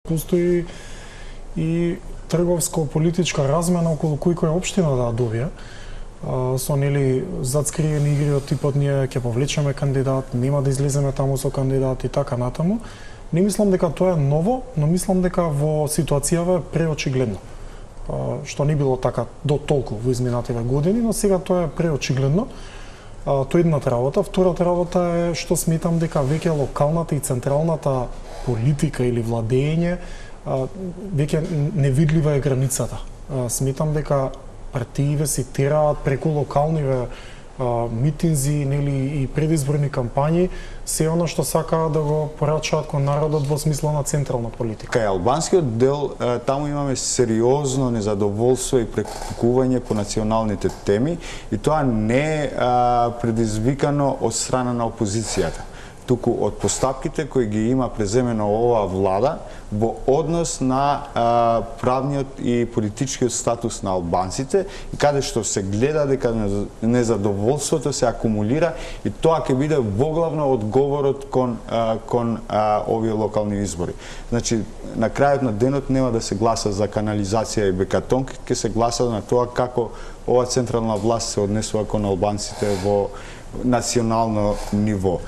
Постои и трговско-политичка размена околу кој општина да добие, со нели зацкриени игри од типот ние ќе повлечеме кандидат, нема да излеземе таму со кандидат и така натаму. Не мислам дека тоа е ново, но мислам дека во ситуацијава е преочигледно. Што не било така до толку во изминативе години, но сега тоа е преочигледно. Тоа е едната работа. Втората работа е што сметам дека веќе локалната и централната политика или владење веќе невидлива е границата. Сметам дека партииве си тераат преку локалниве митинзи, нели и предизборни кампањи, се она што сакаат да го порачаат кон народот во смисла на централна политика. Кај албанскиот дел, таму имаме сериозно незадоволство и прекукување по националните теми и тоа не е предизвикано од страна на опозицијата, туку од постапките кои ги има преземено оваа влада во однос на правниот и политичкиот статус на албанците и каде што се гледа дека незадоволството се акумулира и тоа ќе биде воглавно одговорот кон овие локални избори. Значи, на крајот на денот нема да се гласа за канализација и бекатонки, ќе се гласа на тоа како ова централна власт се однесува кон албанците во национално ниво.